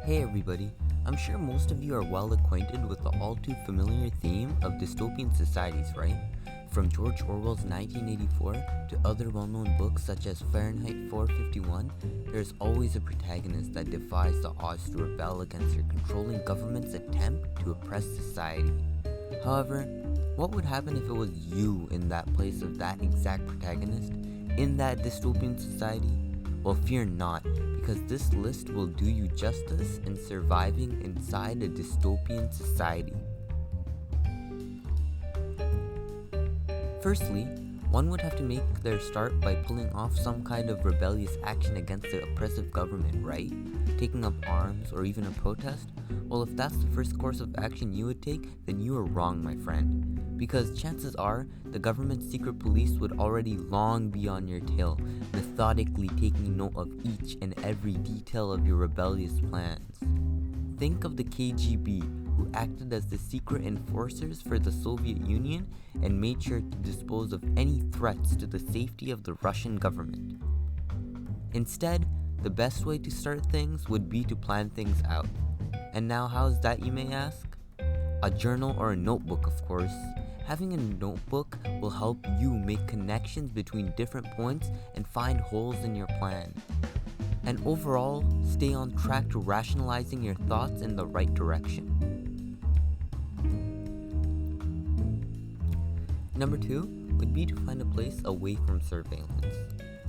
Hey everybody, I'm sure most of you are well acquainted with the all too familiar theme of dystopian societies, right? From George Orwell's 1984 to other well-known books such as Fahrenheit 451, there's always a protagonist that defies the odds to rebel against their controlling government's attempt to oppress society. However, what would happen if it was you in that place of that exact protagonist, in that dystopian society? Well, fear not, because this list will do you justice in surviving inside a dystopian society. Firstly, one would have to make their start by pulling off some kind of rebellious action against the oppressive government, right? Taking up arms or even a protest? Well, if that's the first course of action you would take, then you are wrong, my friend. Because chances are, the government's secret police would already long be on your tail, methodically taking note of each and every detail of your rebellious plans. Think of the KGB, who acted as the secret enforcers for the Soviet Union and made sure to dispose of any threats to the safety of the Russian government. Instead, the best way to start things would be to plan things out. And now how's that, you may ask? A journal or a notebook, of course. Having a notebook will help you make connections between different points and find holes in your plan. And overall, stay on track to rationalizing your thoughts in the right direction. Number 2 would be to find a place away from surveillance.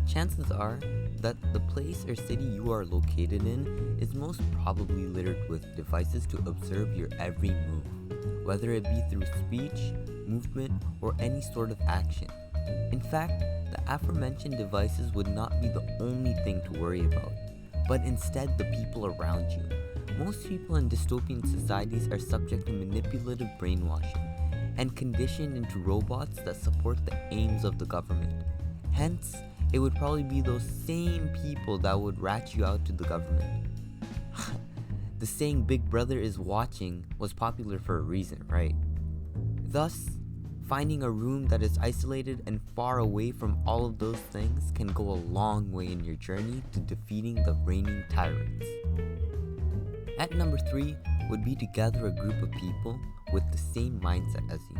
Chances are that the place or city you are located in is most probably littered with devices to observe your every move, whether it be through speech, movement, or any sort of action. In fact, the aforementioned devices would not be the only thing to worry about, but instead the people around you. Most people in dystopian societies are subject to manipulative brainwashing and conditioned into robots that support the aims of the government. Hence, it would probably be those same people that would rat you out to the government. The saying "Big Brother is watching" was popular for a reason, right? Thus, finding a room that is isolated and far away from all of those things can go a long way in your journey to defeating the reigning tyrants. At number 3 would be to gather a group of people with the same mindset as you.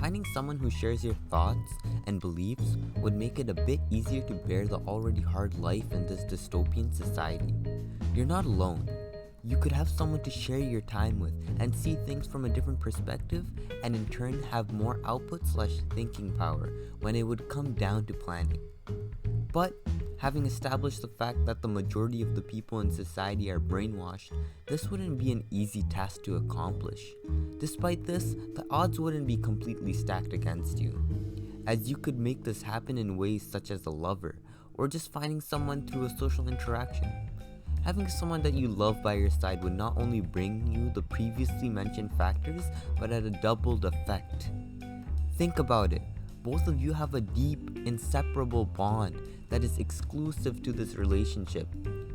Finding someone who shares your thoughts and beliefs would make it a bit easier to bear the already hard life in this dystopian society. You're not alone. You could have someone to share your time with and see things from a different perspective, and in turn have more output/thinking power when it would come down to planning. But having established the fact that the majority of the people in society are brainwashed, this wouldn't be an easy task to accomplish. Despite this, the odds wouldn't be completely stacked against you, as you could make this happen in ways such as a lover, or just finding someone through a social interaction. Having someone that you love by your side would not only bring you the previously mentioned factors, but at a doubled effect. Think about it. Both of you have a deep, inseparable bond that is exclusive to this relationship.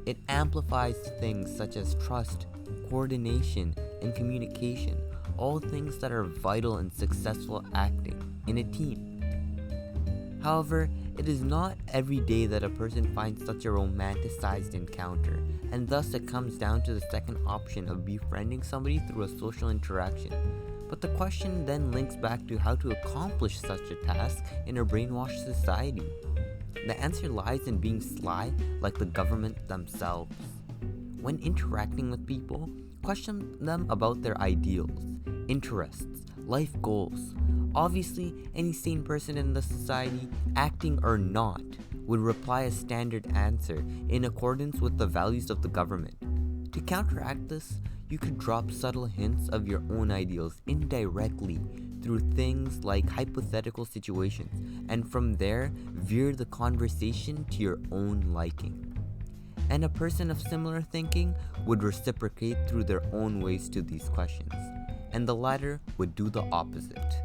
It amplifies things such as trust, coordination, and communication, all things that are vital in successful acting in a team. However, it is not every day that a person finds such a romanticized encounter, and thus it comes down to the second option of befriending somebody through a social interaction. But the question then links back to how to accomplish such a task in a brainwashed society. The answer lies in being sly like the government themselves. When interacting with people, question them about their ideals, interests, life goals. Obviously, any sane person in the society, acting or not, would reply a standard answer in accordance with the values of the government. To counteract this, you could drop subtle hints of your own ideals indirectly through things like hypothetical situations, and from there, veer the conversation to your own liking. And a person of similar thinking would reciprocate through their own ways to these questions, and the latter would do the opposite.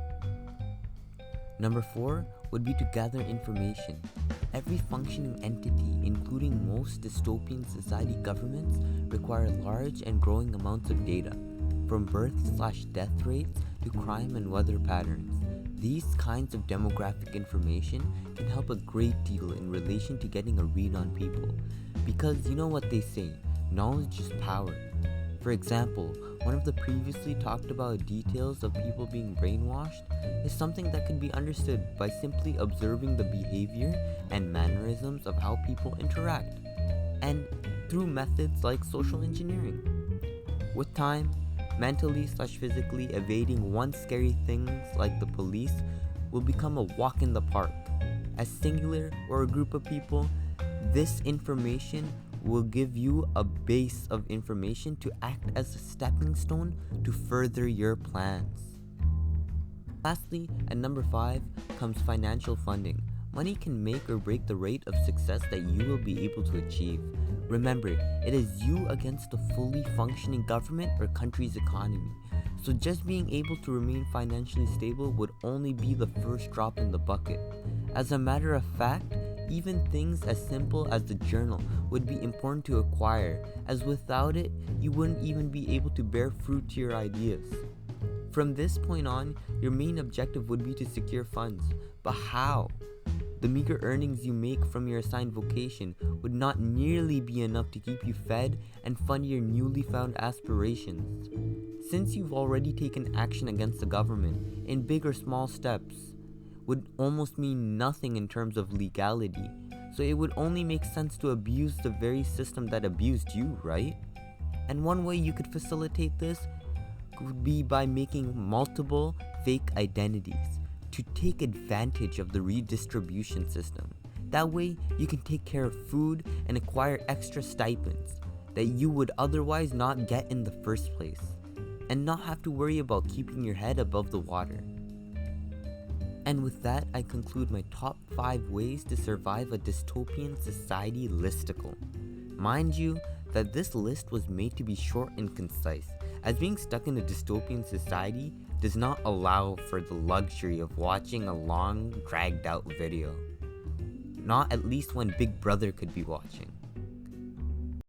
Number 4 would be to gather information. Every functioning entity, including most dystopian society governments, require large and growing amounts of data, from birth/death rates to crime and weather patterns. These kinds of demographic information can help a great deal in relation to getting a read on people. Because you know what they say, knowledge is power. For example, one of the previously talked about details of people being brainwashed is something that can be understood by simply observing the behavior and mannerisms of how people interact, and through methods like social engineering. With time, mentally/physically evading once scary things like the police will become a walk in the park. As singular or a group of people, this information will give you a base of information to act as a stepping stone to further your plans. Lastly, at number 5 comes financial funding. Money can make or break the rate of success that you will be able to achieve. Remember, it is you against the fully functioning government or country's economy. So just being able to remain financially stable would only be the first drop in the bucket. As a matter of fact, even things as simple as the journal would be important to acquire, as without it, you wouldn't even be able to bear fruit to your ideas. From this point on, your main objective would be to secure funds. But how? The meager earnings you make from your assigned vocation would not nearly be enough to keep you fed and fund your newly found aspirations. Since you've already taken action against the government in big or small steps, would almost mean nothing in terms of legality, so it would only make sense to abuse the very system that abused you, right? And one way you could facilitate this would be by making multiple fake identities to take advantage of the redistribution system. That way, you can take care of food and acquire extra stipends that you would otherwise not get in the first place, and not have to worry about keeping your head above the water. And with that, I conclude my top 5 ways to survive a dystopian society listicle. Mind you, that this list was made to be short and concise, as being stuck in a dystopian society does not allow for the luxury of watching a long, dragged out video. Not at least when Big Brother could be watching.